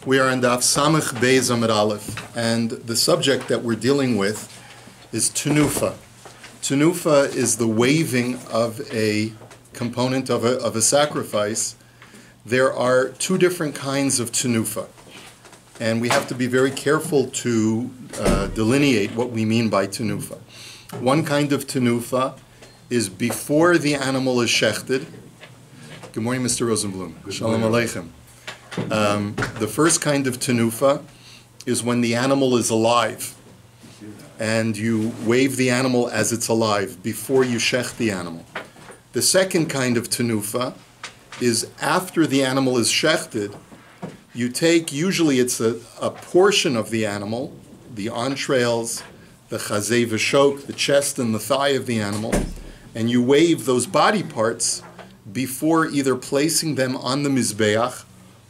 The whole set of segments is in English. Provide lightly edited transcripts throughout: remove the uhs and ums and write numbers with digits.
We are in DAF YOMI, and the subject that we're dealing with is tenufa. Tenufa is the waving of a component of a sacrifice. There are two different kinds of tenufa, and we have to be very careful to delineate what we mean by tenufa. One kind of tenufa is before the animal is shechted. Good morning, Mr. Rosenblum. Shalom Aleichem. The first kind of tenufa is when the animal is alive, and you wave the animal as it's alive before you shecht the animal. The second kind of tenufa is after the animal is shechted. You take, usually it's a portion of the animal, the entrails, the chazé v'shok, the chest and the thigh of the animal, and you wave those body parts before either placing them on the mizbeach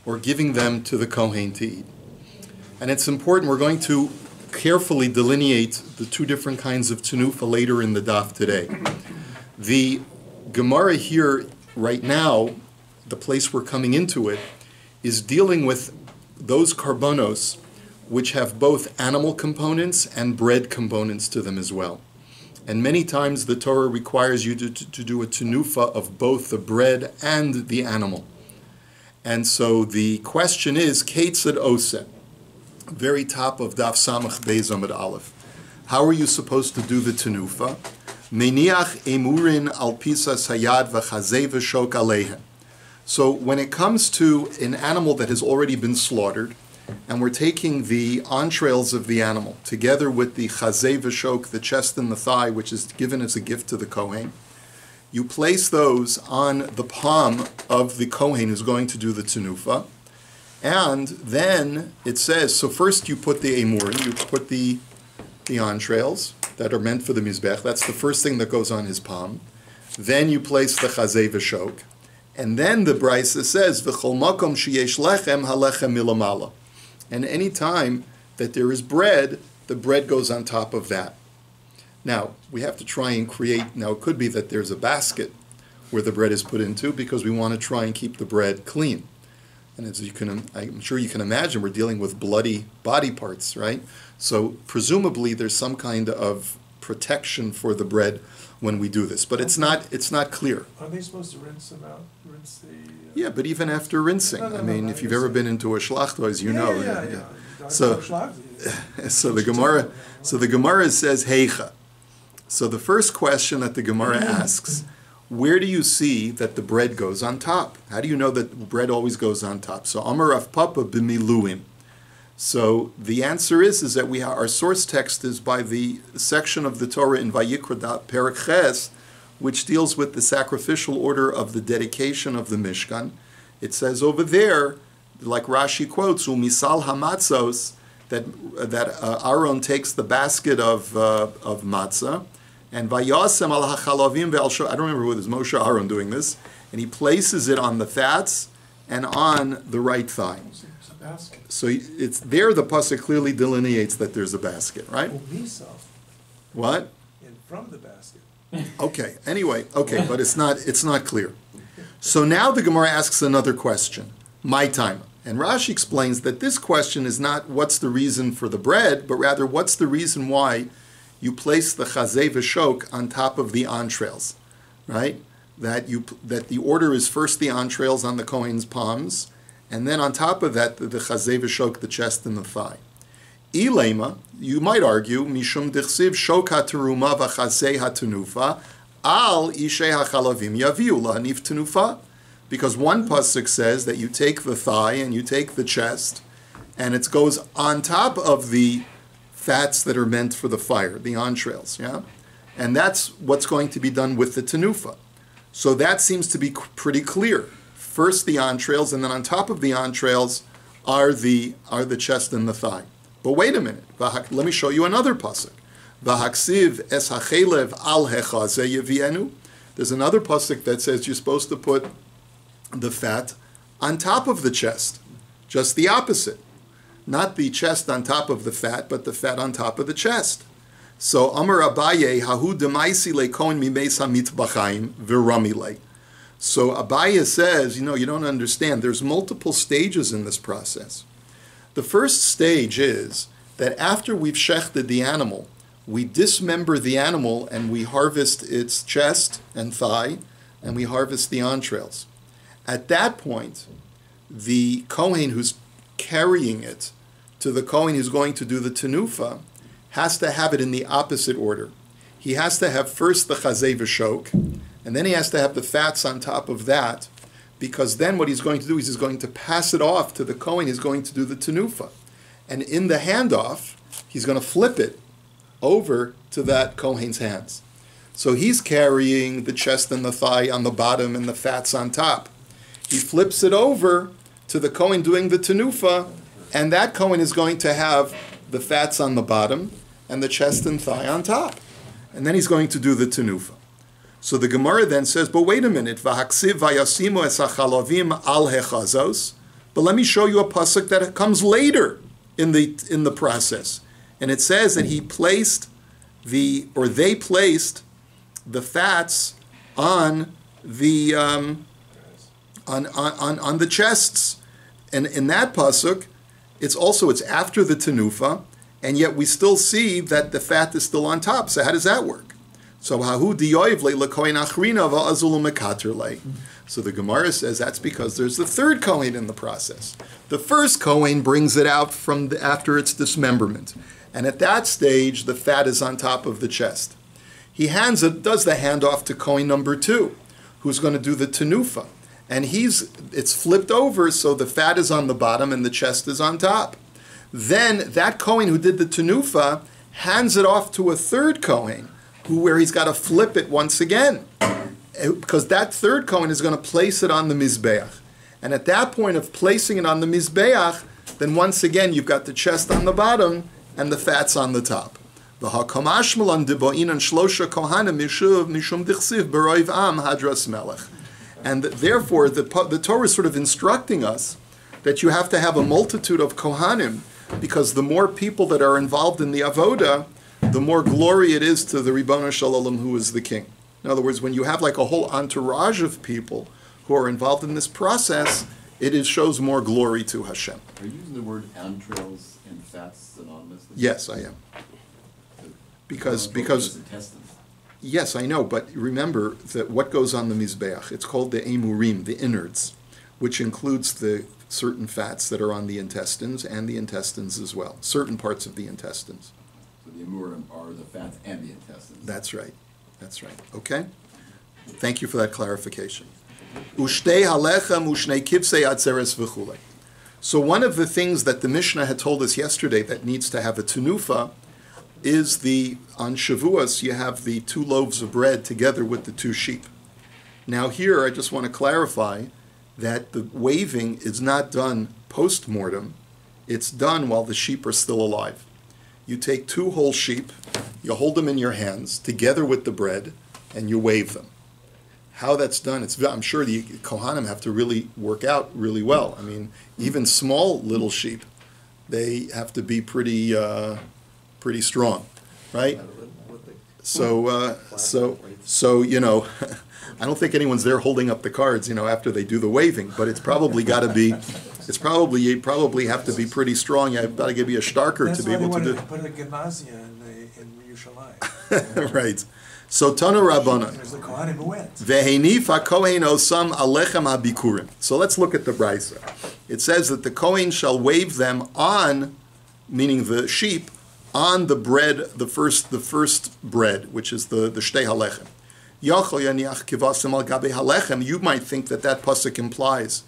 or giving them to the kohen to eat. And it's important, we're going to carefully delineate the two different kinds of tenufa later in the daf today. The Gemara here right now, the place we're coming into it, is dealing with those karbonos which have both animal components and bread components to them as well. And many times the Torah requires you to do a tenufa of both the bread and the animal. And so the question is, Keitzad Oseh, very top of Daf Samach Beis Amud Aleph. How are you supposed to do the tenufa? Meniach emurin al pisas hayad v'chazei v'shok aleihem. So when it comes to an animal that has already been slaughtered, and we're taking the entrails of the animal together with the chazé v'shok, the chest and the thigh, which is given as a gift to the kohen, you place those on the palm of the kohen who's going to do the tenufa, and then it says, so first you put the emurim, you put the entrails that are meant for the mizbech, that's the first thing that goes on his palm, then you place the chazé v'shok, and then the Brisa says, v'chol makom sheyesh lechem halechem milamala. And any time that there is bread, the bread goes on top of that. Now, we have to try and create, now it could be that there's a basket where the bread is put into because we want to try and keep the bread clean. And as you can, I'm sure you can imagine, we're dealing with bloody body parts, right? So presumably there's some kind of protection for the bread when we do this, but it's not clear. Are they supposed to rinse them out? Rinse the... Yeah, but even after rinsing, if you've ever been into a shlachta, as you know. Yeah. So the Gemara says heicha. So the first question that the Gemara asks, where do you see that the bread goes on top? How do you know that bread always goes on top? So Amar Rav Papa b'miluim. So the answer is that our source text is by the section of the Torah in Vayikra Perek Ches, which deals with the sacrificial order of the dedication of the Mishkan. It says over there, like Rashi quotes, "Umisal hamatzos," that Aaron takes the basket of matzah, and Vayasem al hachalavim ve'al I don't remember whether it's Moshe or Aaron doing this, and he places it on the fats and on the right thigh. So it's there. The pasuk clearly delineates that there's a basket, right? What? And from the basket. Okay. Anyway, okay, but it's not clear. So now the Gemara asks another question. My time. And Rashi explains that this question is not what's the reason for the bread, but rather what's the reason why you place the chazé v'shok on top of the entrails, right? That the order is first the entrails on the kohen's palms, and then on top of that the chazé v'shok, the chest and the thigh. Ilema, you might argue, mishum dichsiv shok hateruma v'chazé hatenufa al ishei hachalavim yaviu lahanif tenufa. Because one pasuk says that you take the thigh and you take the chest, and it goes on top of the fats that are meant for the fire, the entrails, yeah? And that's what's going to be done with the tenufa. So that seems to be pretty clear. First the entrails, and then on top of the entrails are the chest and the thigh. But wait a minute, let me show you another pasuk. V'haksiv es hachelev al hechazeh yevienu. There's another pasuk that says you're supposed to put the fat on top of the chest, just the opposite. Not the chest on top of the fat, but the fat on top of the chest. So Amar Abaye hahu demaisi lekoin mimeis hamitbachayim v'ramile. So Abaya says, you don't understand. There's multiple stages in this process. The first stage is that after we've shechted the animal, we dismember the animal and we harvest its chest and thigh, and we harvest the entrails. At that point, the Kohen who's carrying it to the Kohen who's going to do the tenufa has to have it in the opposite order. He has to have first the chazei v'shok, and then he has to have the fats on top of that, because then what he's going to do is he's going to pass it off to the Kohen who's going to do the tenufa. And in the handoff, he's going to flip it over to that Kohen's hands. So he's carrying the chest and the thigh on the bottom and the fats on top. He flips it over to the Kohen doing the tenufa, and that Kohen is going to have the fats on the bottom and the chest and thigh on top. And then he's going to do the tenufa. So the Gemara then says, but wait a minute, v'haksiv vayasimu es hachalavim al hechazos. But let me show you a pasuk that comes later in the process. And it says that they placed the fats on the on the chests. And in that pasuk, it's after the tenufa, and yet we still see that the fat is still on top. So how does that work? So hahu diyoivle lekohen achrina va'azulu mekaterle. So the Gemara says that's because there's the third Kohen in the process. The first Kohen brings it out from after its dismemberment, and at that stage the fat is on top of the chest. He does the handoff to Kohen number 2, who's going to do the tenufa, and it's flipped over so the fat is on the bottom and the chest is on top. Then that Kohen who did the tenufa hands it off to a third Kohen, where he's got to flip it once again, because that third Kohen is going to place it on the Mizbeach. And at that point of placing it on the Mizbeach, then once again you've got the chest on the bottom and the fats on the top. And therefore the Torah is sort of instructing us that you have to have a multitude of Kohanim, because the more people that are involved in the avoda, the more glory it is to the Ribono Shel Olam, who is the king. In other words, when you have like a whole entourage of people who are involved in this process, it shows more glory to Hashem. Are you using the word entrails and fats synonymously? Yes, I am. Because intestines. Yes, I know, but remember that what goes on the Mizbeach, it's called the emurim, the innards, which includes the certain fats that are on the intestines and the intestines as well, certain parts of the intestines. So the emurim are the fats and the intestines. That's right. That's right. Okay? Thank you for that clarification. Ushtei halechem ushnei kibsei atzeres v'chulei. So one of the things that the Mishnah had told us yesterday that needs to have a tenufa is on Shavuos, you have the 2 loaves of bread together with the 2 sheep. Now here, I just want to clarify that the waving is not done post-mortem. It's done while the sheep are still alive. You take 2 whole sheep, you hold them in your hands together with the bread, and you wave them. How that's done, I'm sure the Kohanim have to really work out really well. I mean, even small little sheep, they have to be pretty strong, right? So you know, I don't think anyone's there holding up the cards, you know, after they do the waving. But it's probably got to be. You probably have to be pretty strong. I've got to be a starker to be able to do. That's why they wanted to put a gymnasia in Yerushalayim. Right. So Tana Rabbanan. There's the Kohanim who went. Vehenif hakohen osam alechem habikurim. So let's look at the brisa. It says that the kohen shall wave them on, meaning the sheep, on the bread, the first bread, which is the shtei halechem. Yachol yaniach kivasim al gabe halechem. You might think that pasuk implies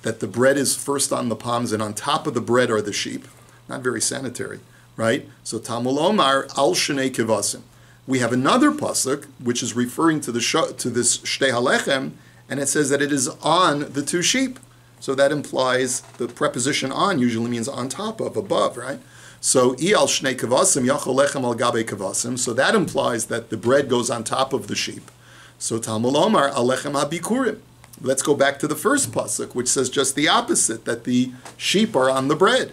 that the bread is first on the palms and on top of the bread are the sheep. Not very sanitary, right? So Talmud Omar al shnei kivasim. We have another pasuk which is referring to this shtei halechem, and it says that it is on the 2 sheep. So that implies the preposition on usually means on top of, above, right? So I al shnei kavasim yachol lechem al gabe kavasim. So that implies that the bread goes on top of the sheep. So Talmud Omar al lechem habikurim. Let's go back to the first pasuk, which says just the opposite, that the sheep are on the bread.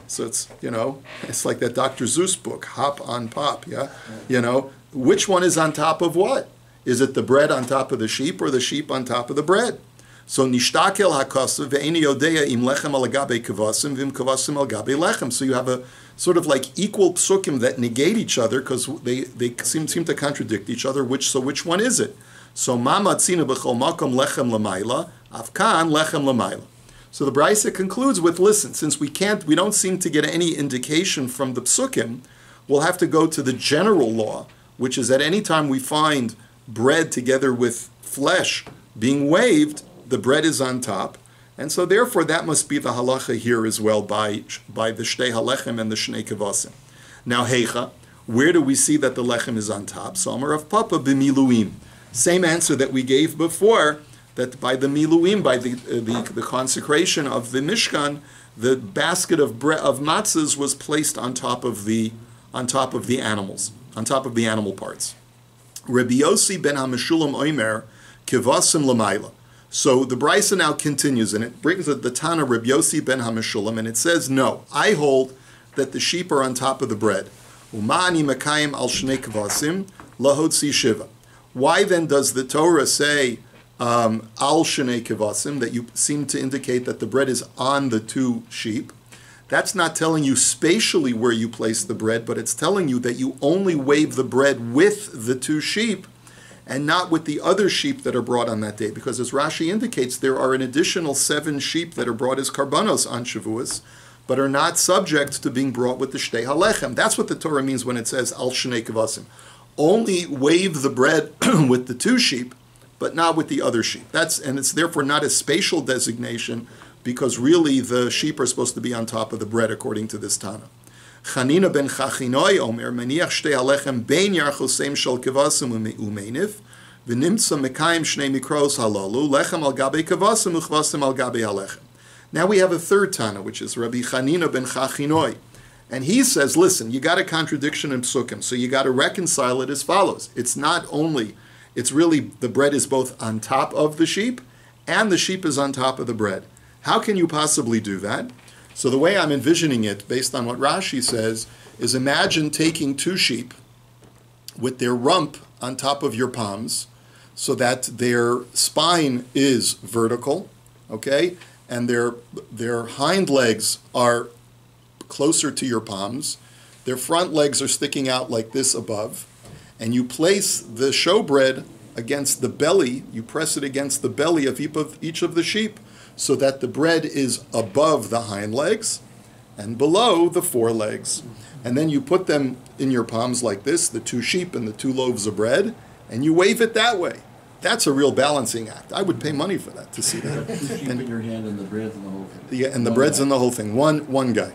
So it's, you know, it's like that Dr. Zeus book, Hop on Pop, yeah? You know, which one is on top of what? Is it the bread on top of the sheep or the sheep on top of the bread? So nishtakel hakasav ve'eni yodeya im lechem al gabe kavasim v'im kavasim al gabe lechem. So you have a sort of like equal psukim that negate each other because they seem to contradict each other. Which one is it? So mamatzina b'chol makom lechem l'mayla, afkan lechem l'mayla. So the Brisa concludes with, listen, since we don't seem to get any indication from the psukim, we'll have to go to the general law, which is that any time we find bread together with flesh being waved, the bread is on top. And so therefore that must be the halacha here as well by the shtei halechem and the shnei kevasim. Now heicha, where do we see that the lechem is on top? So Amar Rav Papa b'miluim. Same answer that we gave before, that by the miluim, by the consecration of the Mishkan, the basket of matzahs was placed on top of the animals, on top of the animal parts. Rabbi Yossi ben HaMeshulam Omer kivasim l'mayla. So the Brisa now continues, and it brings the Tana Rabbi Yossi ben HaMeshulam, and it says, no, I hold that the sheep are on top of the bread. Umani makayim al shnei kvasim lahotzi shiva. Why then does the Torah say al shnei kvasim, that you seem to indicate that the bread is on the two sheep? That's not telling you spatially where you place the bread, but it's telling you that you only wave the bread with the two sheep and not with the other sheep that are brought on that day. Because as Rashi indicates, there are an additional 7 sheep that are brought as karbanos on Shavuos, but are not subject to being brought with the shtei halechem. That's what the Torah means when it says al shnei kvasim. Only wave the bread with the 2 sheep, but not with the other sheep. And it's therefore not a spatial designation, because really the sheep are supposed to be on top of the bread, according to this Tana. Chanina ben Chachinoi Omer, Meniach shtei halechem bein yarchoseim shel kevasim u'meinif, v'nimtza mekayim shnei mikros halalu, lechem al gabe kevasim u'chvasim al gabe halechem. Now we have a third Tana, which is Rabbi Chanina ben Chachinoi. And he says, listen, you got a contradiction in Psukim, so you got to reconcile it as follows. It's really the bread is both on top of the sheep, and the sheep is on top of the bread. How can you possibly do that? So the way I'm envisioning it, based on what Rashi says, is imagine taking 2 sheep with their rump on top of your palms, so that their spine is vertical, okay, and their hind legs are closer to your palms, their front legs are sticking out like this above, and you place the showbread against the belly, you press it against the belly of each of the sheep, so that the bread is above the hind legs and below the forelegs. And then you put them in your palms like this, the 2 sheep and the 2 loaves of bread, and you wave it that way. That's a real balancing act. I would pay money for that, to see that. 2 sheep in your hand and the bread's in the whole thing. Yeah, and the bread's in the whole thing. One guy.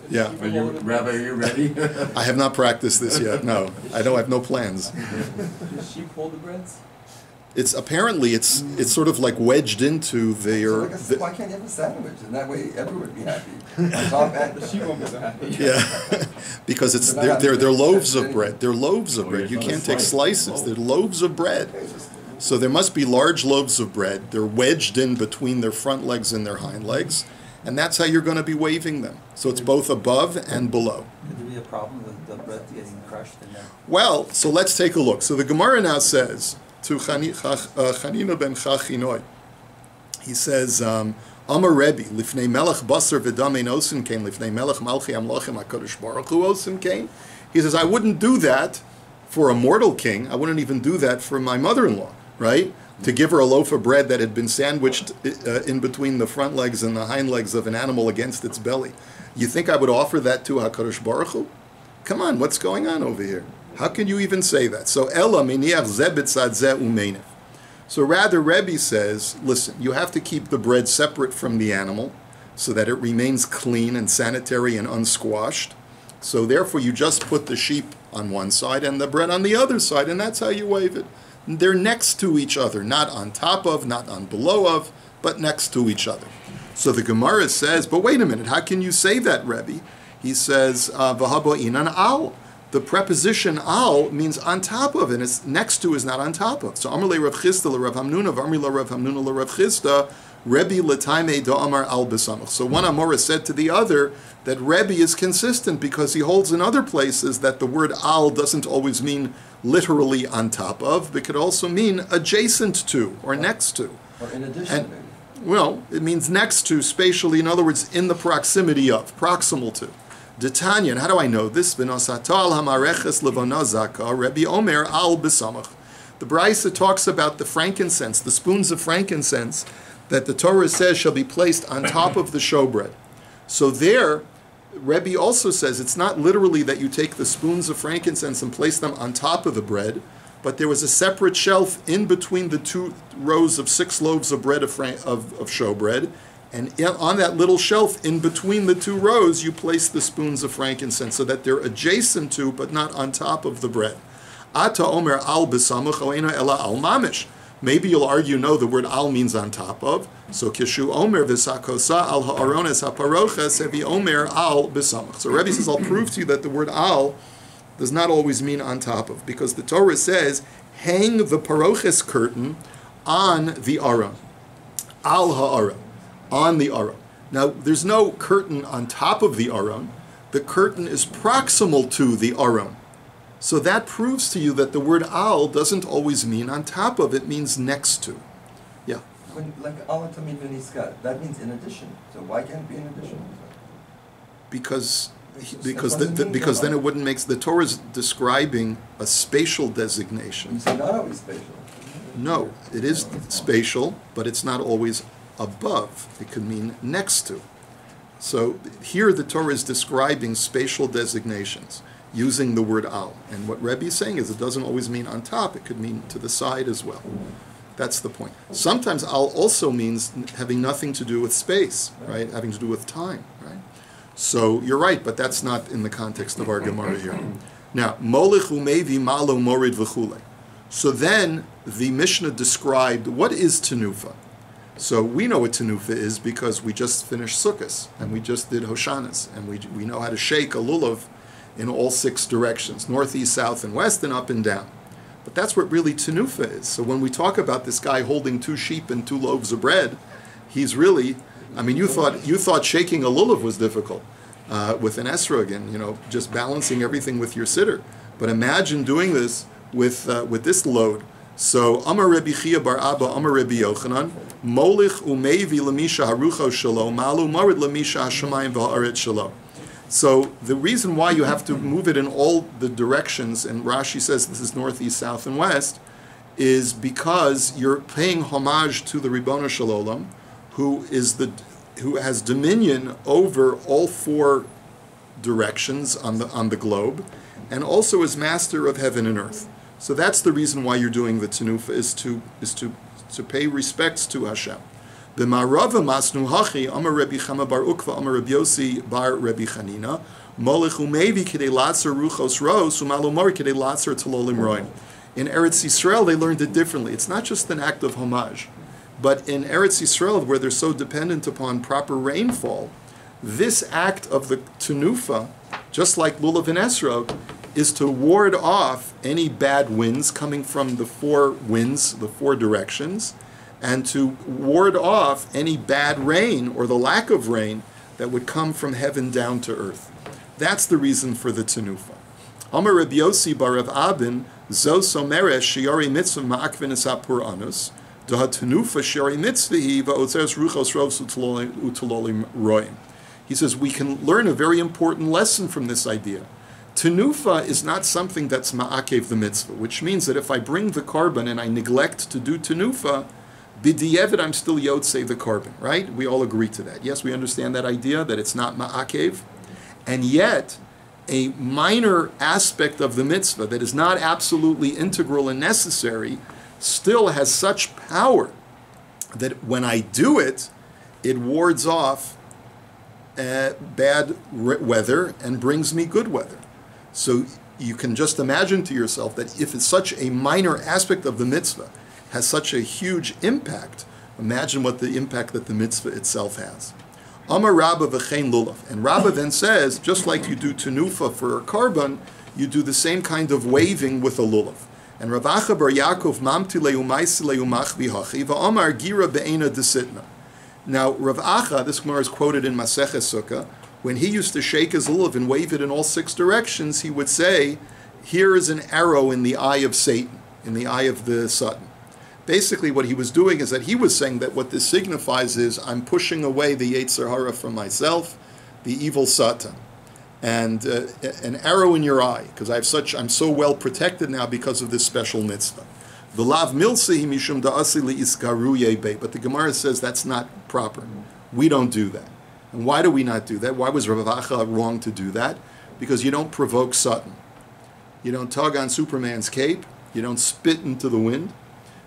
Yeah. Rabbi, are you ready? I have not practiced this yet. No, I have no plans. Do sheep hold the breads? It's sort of like wedged into their. Why can't you have a sandwich? And that way everyone would be happy. The sheep won't be so happy. Yeah, because they're loaves of bread. They're loaves of bread. You can't take slices. They're loaves of bread. So there must be large loaves of bread. They're wedged in between their front legs and their hind legs, and that's how you're going to be waving them. So it's both above and below. Could there be a problem with the bread getting crushed in there? Well, so let's take a look. So the Gemara now says to Chanina ben Chachinoi, he says, Amar Rebbe, lifnei melech basar v'dam ein osin kain, lifnei melech malchi amlochem HaKadosh Baruch Hu osin kain. He says, I wouldn't do that for a mortal king. I wouldn't even do that for my mother-in-law, right? To give her a loaf of bread that had been sandwiched in between the front legs and the hind legs of an animal against its belly. You think I would offer that to HaKadosh Baruch Hu? Come on, what's going on over here? How can you even say that? So Ella miniach zeh b'tzad zeh u'meinef. So rather, Rebbe says, listen, you have to keep the bread separate from the animal so that it remains clean and sanitary and unsquashed. So therefore, you just put the sheep on one side and the bread on the other side, and that's how you wave it. They're next to each other, not on top of, not on below of, but next to each other. So the Gemara says, but wait a minute, how can you say that, Rebbe? He says, v'habo inan al. The preposition al means on top of, and it's next to is not on top of. So Amar le Rav Chisda le Rav Hamnuna, v'Amri le Rav Hamnuna le Rav Chisda, Rebbe l'taimei do Amar al b'samach. So one Amora said to the other that Rebbe is consistent because he holds in other places that the word al doesn't always mean literally on top of, but could also mean adjacent to or next to. Or in addition, And, maybe. well, it means next to, spatially, in other words, in the proximity of, proximal to. D'Tanya, and how do I know this? V'nosatal hamareches levana zaka, Rebbe Omer al b'samach. The Brisa talks about the frankincense, the spoons of frankincense, that the Torah says shall be placed on top of the showbread. So there, Rebbe also says it's not literally that you take the spoons of frankincense and place them on top of the bread, but there was a separate shelf in between the 2 rows of 6 loaves of bread of showbread, and on that little shelf in between the 2 rows, you place the spoons of frankincense so that they're adjacent to, but not on top of the bread. Ata omer al b'samach oena ela al mamish. Maybe you'll argue, no, the word al means on top of. So kishu omer v'sakosa al ha'arones ha'paroches hevi omer al b'samach. So Rebbe says, I'll prove to you that the word al does not always mean on top of, because the Torah says, hang the paroches curtain on the aron. Al ha'aron. On the aron. Now, there's no curtain on top of the aron. The curtain is proximal to the aron. So that proves to you that the word al doesn't always mean on top of, it means next to. Yeah. When, like al tamid v'niskat, that means in addition. So why can't it be in addition? Because Because then it wouldn't make, the Torah is describing a spatial You designation. say not always spatial. No, it is spatial, but it's not always above. It could mean next to. So here the Torah is describing spatial designations using the word al. And what Rebbe is saying is it doesn't always mean on top, it could mean to the side as well. That's the point. Sometimes al also means having nothing to do with space, right? Having to do with time, right? So you're right, but that's not in the context of our Gemara here. Now, molich umevi malo morid v'chule. So then the Mishnah described what is tenufa. So we know what tenufa is because we just finished Sukkot and we just did Hoshanas, and we know how to shake a lulav in all 6 directions, north, east, south, and west, and up and down. But that's what really tenufa is. So when we talk about this guy holding 2 sheep and 2 loaves of bread, he's really, I mean, you thought shaking a lulav was difficult with an esrog and, just balancing everything with your sitter. But imagine doing this with this load. So Amar Rebbi Chia bar Abba, Amar Rebbi Yochanan, Molich umevi lemisha harucho shelo, malu marid lemisha hashamayim v'haaret shelo. So the reason why you have to move it in all the directions, and Rashi says this is north, east, south, and west, is because you're paying homage to the Ribono Shel Olam, who has dominion over all 4 directions on the globe, and also is master of heaven and earth. So that's the reason why you're doing the tenufa, is to pay respects to Hashem. The Marava Masnu Hachi, Amar Rebbi Chama bar Ukva, Amar Rebbi Yossi bar Rebbi Chanina, Molech umevi kidei latzer ruchos ros, umalomar kidei latzer talolim roim. In Eretz Yisrael, they learned it differently. It's not just an act of homage, but in Eretz Yisrael, where they're so dependent upon proper rainfall, this act of the tenufa, just like lulav and esrog, is to ward off any bad winds coming from the 4 winds, the 4 directions, and to ward off any bad rain or the lack of rain that would come from heaven down to earth. That's the reason for the tenufa. Amar Rabbi Yossi bar Rav Abin, zo someres shiari mitzvah ma'akvin esapur anus, da tenufa shiari mitzvahi va'otzeres ruchos rovs utalolim roim. He says we can learn a very important lesson from this idea. Tenufa is not something that's ma'akev the mitzvah, which means that if I bring the carbon and I neglect to do tenufa, b'di'evet I'm still yotzei the carbon, right? We all agree to that. Yes, we understand that idea, that it's not ma'akev, and yet a minor aspect of the mitzvah that is not absolutely integral and necessary still has such power that when I do it, it wards off bad weather and brings me good weather. So you can just imagine to yourself that if it's such a minor aspect of the mitzvah has such a huge impact, imagine what the impact that the mitzvah itself has. Amar Rabba v'chein lulav. And Rabba then says, just like you do tenufa for a carbon, you do the same kind of waving with a lulav. And Rav Acha bar Yaakov mamti leumaisi leumach v'hachi v'amar gira be'ena desitna. Now, Rav Acha, this Gemara is quoted in Maseches Sukkah, when he used to shake his lulav and wave it in all 6 directions, he would say, here is an arrow in the eye of Satan, in the eye of the Satan. Basically, what he was doing is that he was saying that what this signifies is I'm pushing away the Yetzer Hara from myself, the evil Satan, and an arrow in your eye, because I'm so well protected now because of this special mitzvah. V'lav milsehi mishum da'asi li'iskaru yebei. But the Gemara says that's not proper. We don't do that. And why do we not do that? Why was Rav Acha wrong to do that? Because you don't provoke Satan. You don't tug on Superman's cape. You don't spit into the wind.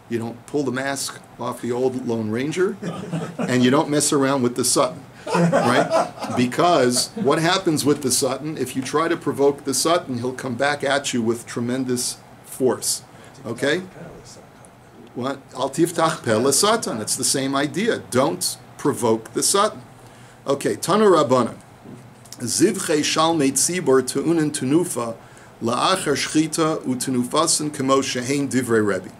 You don't pull the mask off the old Lone Ranger. And you don't mess around with the Satan. Right? Because what happens with the Satan, if you try to provoke the Satan, he'll come back at you with tremendous force. Okay? What? Al tiftach peh Satan. It's the same idea. Don't provoke the Satan. Okay, Tana Rabbanan. Zivchei shalmei tzibor te'unin tenufa la'achar shchita u'tenufasin kemo shehein divrei Rebbe.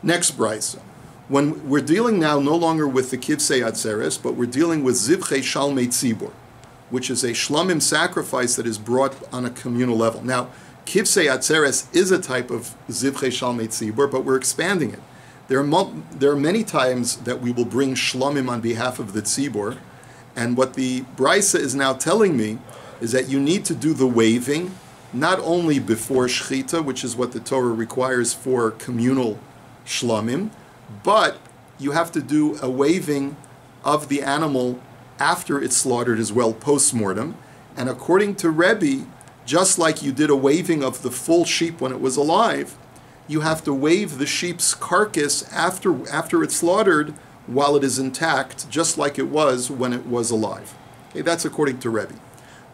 Next brisa. When we're dealing now no longer with the kivsei atzeres, but we're dealing with zivchei shalmei tzibor, which is a shlamim sacrifice that is brought on a communal level. Now, kivsei atzeres is a type of zivchei shalmei tzibor, but we're expanding it. There are many times that we will bring shlamim on behalf of the tzibor, and what the brisa is now telling me is that you need to do the waving not only before shchita, which is what the Torah requires for communal shlamim, but you have to do a waving of the animal after it's slaughtered as well, post-mortem. And according to Rebbe, just like you did a waving of the full sheep when it was alive, you have to wave the sheep's carcass after it's slaughtered while it is intact, just like it was when it was alive. Okay, that's according to Rebbe.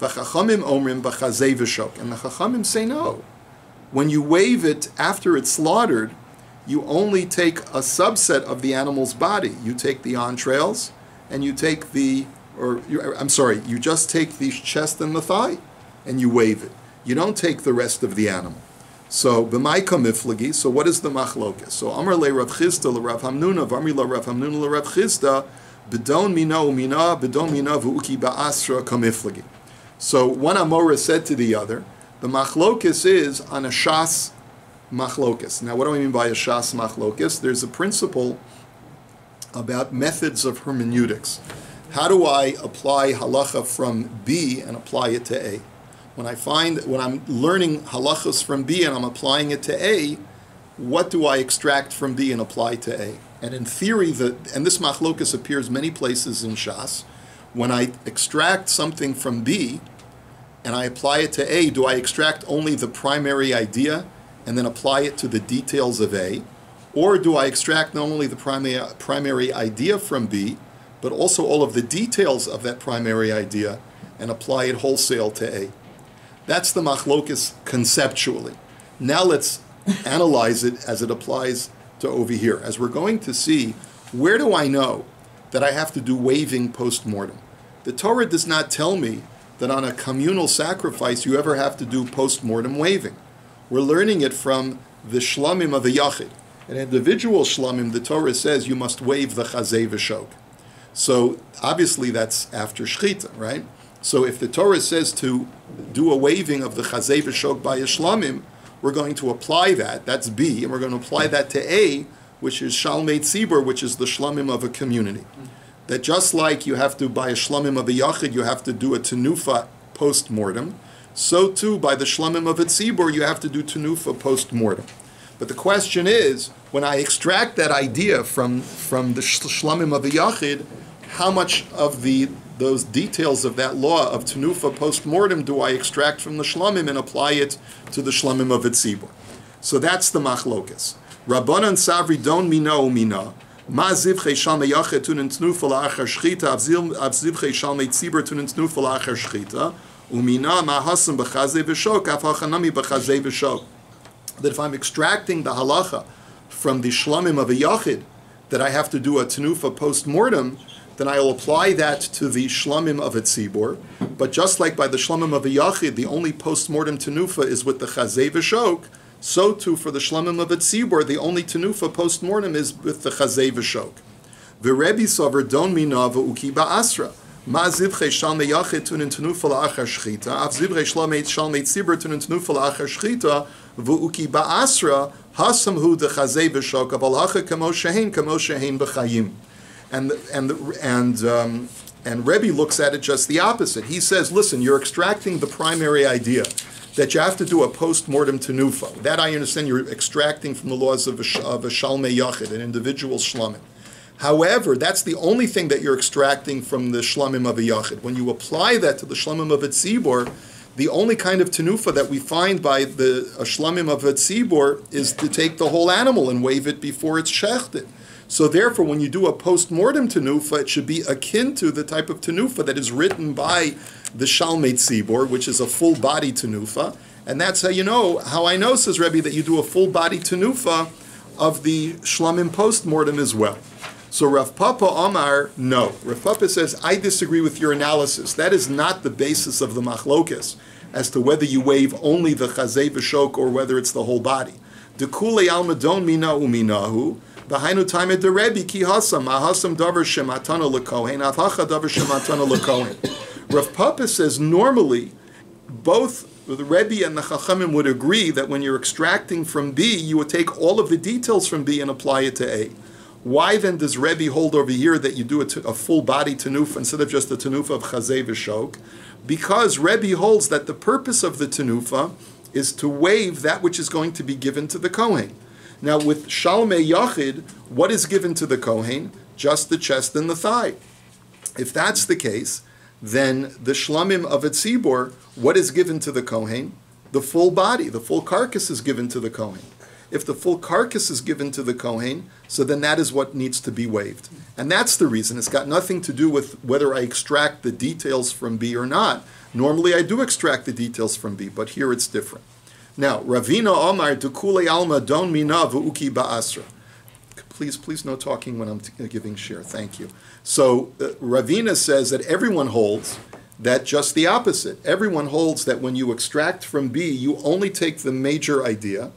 V'chachamim omrim b'chazei v'shok. And the chachamim say no. When you wave it after it's slaughtered, you only take a subset of the animal's body. You take the entrails, and you take you just take the chest and the thigh, and you wave it. You don't take the rest of the animal. So, b'mai kamiflagi, so what is the machlokas? So, Amar le Rav Chisda le Rav Hamnuna, v'amri le Rav Hamnuna le Rav Chisda, b'don mina u'mina, b'don mina v'uki ba'asra kamiflagi. So, one Amora said to the other, the machlokas is on a shas machlokas. Now, what do I mean by a shas machlokas? There's a principle about methods of hermeneutics. How do I apply halacha from B and apply it to A? When I'm learning halachos from B and I'm applying it to A, what do I extract from B and apply to A? And in theory, and this machlokas appears many places in Shas, when I extract something from B and I apply it to A, do I extract only the primary idea and then apply it to the details of A? Or do I extract not only the primary idea from B, but also all of the details of that primary idea and apply it wholesale to A? That's the machlokas conceptually. Now let's analyze it as it applies to over here. As we're going to see, where do I know that I have to do waving post-mortem? The Torah does not tell me that on a communal sacrifice you ever have to do post-mortem waving. We're learning it from the shlamim of the yachid. An individual shlamim, the Torah says you must wave the chazei v'shok. So obviously that's after shchita, right? So if the Torah says to do a waving of the chazei v'shok by a shlamim, we're going to apply that, that's B, and we're going to apply that to A, which is shalmei tzibur, which is the shlamim of a community. That just like you have to, by a shlamim of a yachid, you have to do a tenufa post-mortem, so too by the shlamim of a tzibur, you have to do tenufa post-mortem. But the question is, when I extract that idea from the shlamim of a yachid, how much of those details of that law of tenufa post-mortem do I extract from the shlamim and apply it to the shlamim of a tzibur? So that's the machlokas. Rabbanan savri don mina umina. Ma zivchei shalmei yachid tunin tenufa la'achar shchita, av zivchei shalmei tzibur tunin tenufa la'achar shchita, umina ma hasan b'chazei v'shok, af hachanami b'chazei v'shok. That if I'm extracting the halacha from the shlamim of a yachid, that I have to do a tenufa post-mortem, then I will apply that to the shlamim of a tzibor. But just like by the shlamim of a yachid, the only post-mortem tenufa is with the chazei v'shok, so too for the shlamim of a tzibor, the only tenufa post-mortem is with the chazei v'shok. V'Rebbe savar don mina v'uki ba'asra. Ma zivchei shalmei yachid tunin tenufa la'achar shchita, af zivchei shalmei tzibur tunin tenufa la'achar shchita, v'uki ba'asra hasam hu dechazei v'shok, aval hacha kamo shehein b'chayim. And Rebbe looks at it just the opposite. He says, listen, you're extracting the primary idea that you have to do a post-mortem tenufa. That I understand you're extracting from the laws of a shalmei yachid, an individual shlamim. However, that's the only thing that you're extracting from the shlamim of a yachid. When you apply that to the shlamim of a tzibor, the only kind of tenufa that we find by the shlamim of a tzibor is to take the whole animal and wave it before it's shechted. So therefore, when you do a post-mortem tenufa, it should be akin to the type of tenufa that is written by the shalmei tzibor, which is a full-body tenufa. And that's how I know, says Rebbe, that you do a full-body tenufa of the shlamim post-mortem as well. So Rav Papa Omar, no. Rav Papa says, I disagree with your analysis. That is not the basis of the machlokes as to whether you wave only the chazei v'shok or whether it's the whole body. Dekulei almadon mina uminahu, v'hainu taimid de Rebbe ki hasam, ahasam davar shematana lekohen, avhacha davar shematana lekohen. Rav Papa says, normally, both the Rebbe and the Chachamim would agree that when you're extracting from B, you would take all of the details from B and apply it to A. Why then does Rebbe hold over here that you do a full body tenufa instead of just a tenufa of chazei v'shok? Because Rebbe holds that the purpose of the tenufa is to wave that which is going to be given to the Kohen. Now with shalmei yachid, what is given to the Kohen? Just the chest and the thigh. If that's the case, then the shlamim of a tzibor, what is given to the Kohen? The full body, the full carcass is given to the Kohen. If the full carcass is given to the Kohen, so then that is what needs to be waved. And that's the reason. It's got nothing to do with whether I extract the details from B or not. Normally I do extract the details from B, but here it's different. Now, Ravina Omar Dukule Alma Don Mina V'uki Ba'asra. Please no talking when I'm giving share. Thank you. So Ravina says that everyone holds that just the opposite. Everyone holds that when you extract from B, you only take the major idea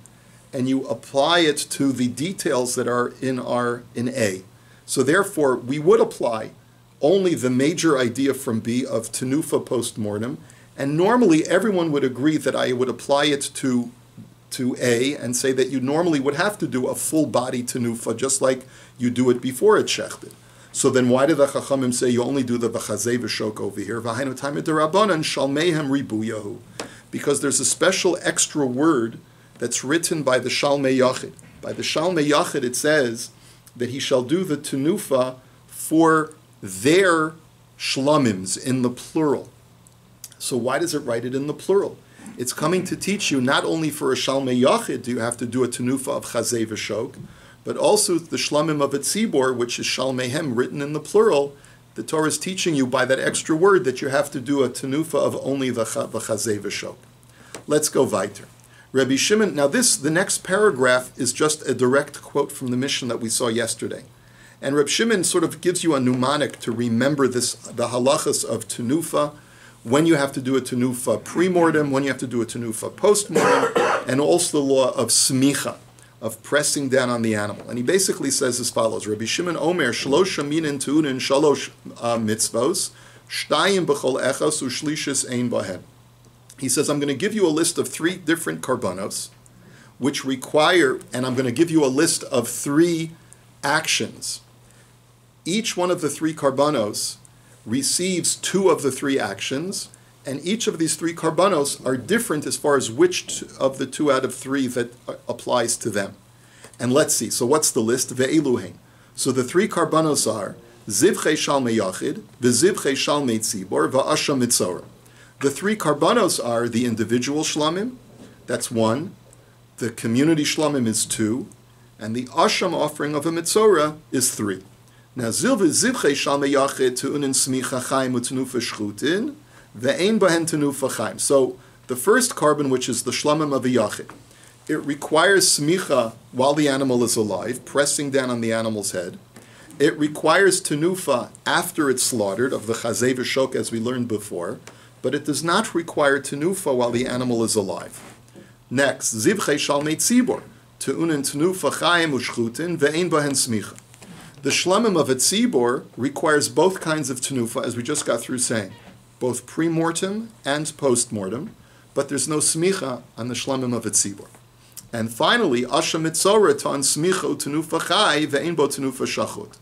and you apply it to the details that are in A. So therefore, we would apply only the major idea from B of tenufa post-mortem, and normally everyone would agree that I would apply it to A and say that you normally would have to do a full body tenufa, just like you do it before it's shechted. So then why did the Chachamim say you only do the v'chazei v'shok over here? V'hainu taimid d'Rabbanan shalmeihem ribuyahu. Because there's a special extra word that's written by the Shalmei Yachid. By the Shalmei Yachid it says that he shall do the tenufa for their shlamims in the plural. So why does it write it in the plural? It's coming to teach you not only for a Shalmei Yachid do you have to do a tenufa of chazei v'shok, but also the shlamim of a tzibor, which is Shalmeihem, written in the plural. The Torah is teaching you by that extra word that you have to do a tenufa of only the chazei v'shok. Let's go weiter. Rabbi Shimon, now the next paragraph is just a direct quote from the Mishnah that we saw yesterday. And Rabbi Shimon sort of gives you a mnemonic to remember the halachas of tenufa, when you have to do a tenufa pre-mortem, when you have to do a tenufa post-mortem, and also the law of smicha, of pressing down on the animal. And he basically says as follows, Rabbi Shimon Omer, shlosh minin tu'unin shalosh mitzvos, shtayim b'chol echos u'shlishis ein bahem. He says, I'm going to give you a list of 3 different karbanos, which require, and I'm going to give you a list of 3 actions. Each one of the 3 karbanos receives 2 of the 3 actions, and each of these 3 karbanos are different as far as which of the 2 out of 3 that applies to them. And let's see, so what's the list? Ve'eluhein. So the 3 karbanos are zivchei shalmei yachid, v'zivchei shalmei tzibor, v'asha mitzora. The 3 karbanos are the individual shlamim, that's 1, the community shlamim is 2, and the asham offering of a mitzora is 3. Now, zivchei shalmei yachid tu'unin smicha chaim u'tenufa shchutin, ve'ein bahen tenufa chaim. So, the first carbon, which is the shlamim of a yachid, it requires smicha while the animal is alive, pressing down on the animal's head. It requires tenufa after it's slaughtered, of the chazei v'shok, as we learned before, but it does not require tenufa while the animal is alive. Next, zivchei shalmei tzibor, te'unin tenufa chaim u'shchutin, ve'ein bahen smicha. The shlamim of a tzibor requires both kinds of tenufa, as we just got through saying, both pre-mortem and post-mortem, but there's no smicha on the shlamim of a tzibor. And finally, asha mitzora ton smicha tenufa chai ve'ein bo tenufa shachut.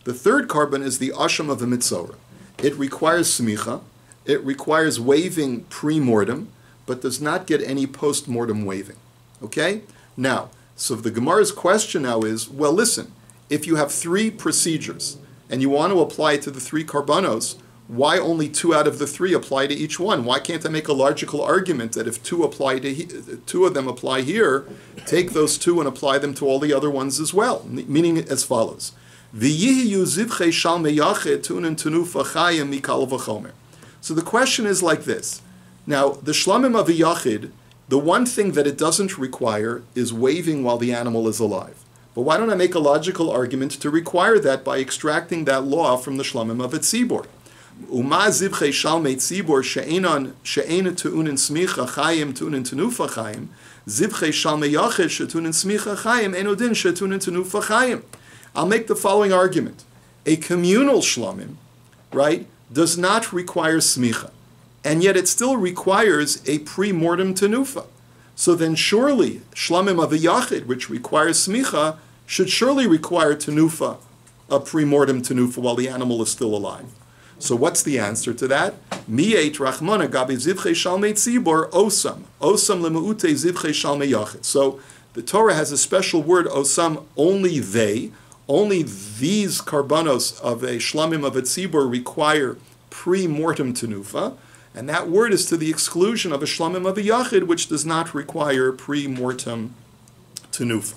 The third carbon is the asham of a mitzora. It requires smicha, it requires waving pre-mortem, but does not get any post-mortem waving. Okay? Now, so the Gemara's question now is, well, listen, if you have three procedures and you want to apply it to the three karbanos, why only 2 out of the 3 apply to each one? Why can't I make a logical argument that if 2 of them apply here, take those 2 and apply them to all the other ones as well? Meaning as follows. So the question is like this. Now, the shlamim of a yachid, the one thing that it doesn't require is waving while the animal is alive. But why don't I make a logical argument to require that by extracting that law from the shlamim of a tzibor? Uma zivchei shalmei tzibor she'eina tu'unin smicha chayim tu'unin tenufa chayim, zivchei shalmei yachid she'tu'unin smicha chayim enodin she'tu'unin tenufa chayim. I'll make the following argument. A communal shlamim, right, does not require smicha, and yet it still requires a pre-mortem tenufa. So then surely shlamim of a yachid, which requires smicha, should surely require tenufa, a pre-mortem tenufa while the animal is still alive. So what's the answer to that? Miyet rachmana gabi zivchei shalmei tzibor osam lemuute zivchei shalmei yachid. So the Torah has a special word osam, only these karbanos of a shlamim of a tzibor require pre-mortem tenufa, and that word is to the exclusion of a shlamim of a yachid, which does not require pre-mortem tenufa.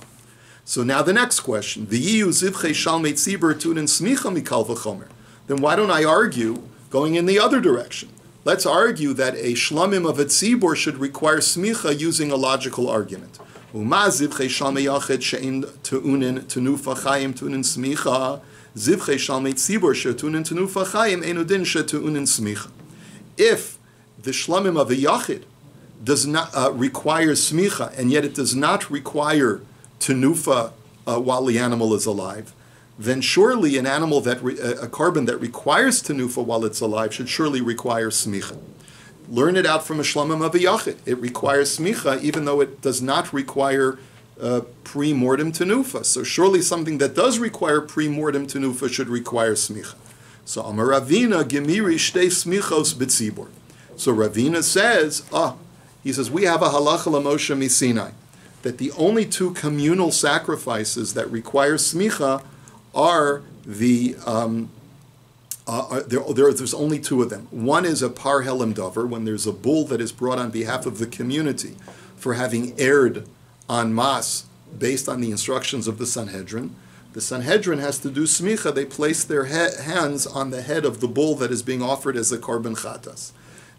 So now the next question: V'yiyu zivchei shalmei tzibor tunin smicha mikal v'chomer. Then why don't I argue going in the other direction? Let's argue that a shlamim of a tzibor should require smicha using a logical argument. Uma zivchei shalmei yachid she'in tu'unin tenufa chayim tu'unin smicha, zivchei shalmei tzibor she'tu'unin tenufa chayim enudin she'tu'unin smicha. If the shlamim of a yachid does not require smicha, and yet it does not require tenufa while the animal is alive, then surely a carbon that requires tenufa while it's alive should surely require smicha. Learn it out from a shlamim of a yachid. It requires smicha even though it does not require pre-mortem tenufa. So surely something that does require pre-mortem tenufa should require smicha. So Amar Ravina gemiri shtei smichos b'tzibor. So Ravina says, he says, we have a halacha l'Moshe miSinai, that the only 2 communal sacrifices that require smicha are there's only 2 of them. One is a par helim dover, when there's a bull that is brought on behalf of the community for having erred en masse based on the instructions of the Sanhedrin. The Sanhedrin has to do smicha. They place their hands on the head of the bull that is being offered as a korban chatas.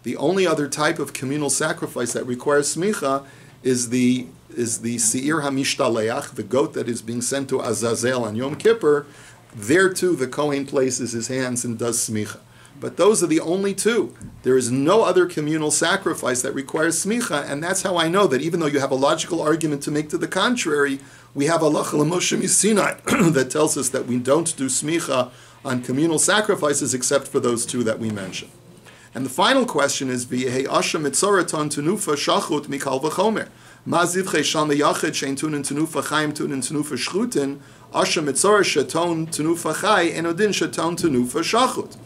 The only other type of communal sacrifice that requires smicha is the seir hamishtalech, the goat that is being sent to Azazel on Yom Kippur. There too, the Kohen places his hands and does smicha. But those are the only 2. There is no other communal sacrifice that requires smicha, and that's how I know that even though you have a logical argument to make to the contrary, we have halacha l'Moshe miSinai that tells us that we don't do smicha on communal sacrifices except for those 2 that we mentioned. And the final question is, V'yehei asha mitzora ton tenufa shachut mikal v'chomer. Ma zivchei shalmei yachid she'en tunin tenufa chayim tunin tenufa shchutin, asha mitzora sheton tenufa chay enodin sheton tenufa shachut.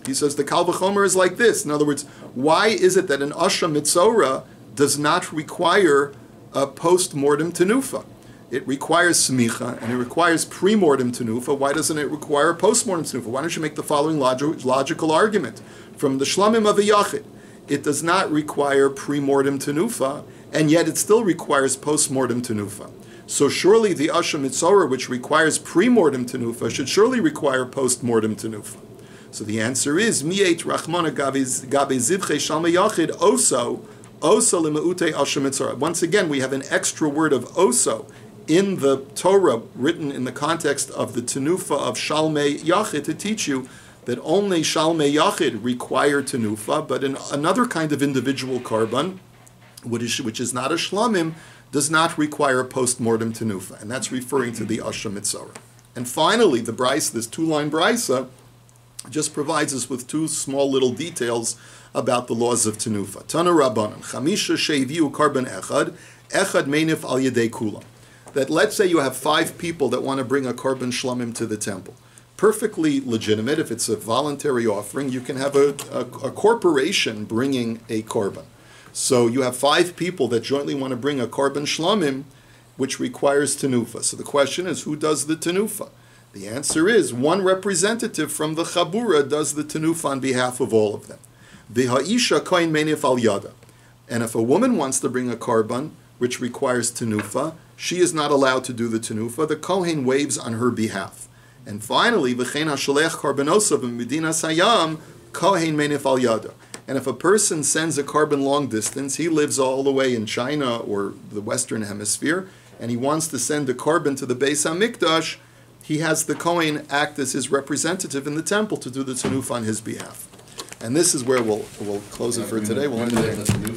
He says the kal v'chomer is like this. In other words, why is it that an asha mitzora does not require a post-mortem tenufa? It requires smicha, and it requires pre-mortem tenufa. Why doesn't it require post-mortem tenufa? Why don't you make the following logical argument? From the shlamim of a yachid, it does not require pre-mortem tenufa, and yet it still requires post-mortem tenufa. So surely the asha mitzora, which requires pre-mortem tenufa, should surely require post-mortem tenufa. So the answer is, miyet rachmana gabe zivchei shalmei yachid oso lemeute asha mitzora. Once again, we have an extra word of oso in the Torah, written in the context of the tenufa of shalmei yachid, to teach you that only shalmei yachid require tenufa, but in another kind of individual karban, which is not a shlamim, does not require post-mortem tenufa. And that's referring to the asha mitzora. And finally, the brisa, this two-line brisa, just provides us with two small little details about the laws of tenufa. Tana Rabbanan, Chamisha she'viu karban echad menif al yedei kulam. That let's say you have 5 people that want to bring a korban shlamim to the temple. Perfectly legitimate. If it's a voluntary offering, you can have a corporation bringing a korban. So you have 5 people that jointly want to bring a korban shlamim, which requires tenufa. So the question is, who does the tenufa? The answer is, one representative from the chabura does the tenufa on behalf of all of them. V'ha'isha koin menif al yada. And if a woman wants to bring a korban, which requires tenufa, she is not allowed to do the tenufa. The kohen waves on her behalf. And finally, v'chein ha'sholech korbanosov b'medinas hayam kohen menif al yada. And if a person sends a korban long distance, he lives all the way in China or the Western Hemisphere, and he wants to send a korban to the Beis HaMikdash, he has the kohen act as his representative in the temple to do the tenufa on his behalf. And this is where we'll close it for today. We'll end it.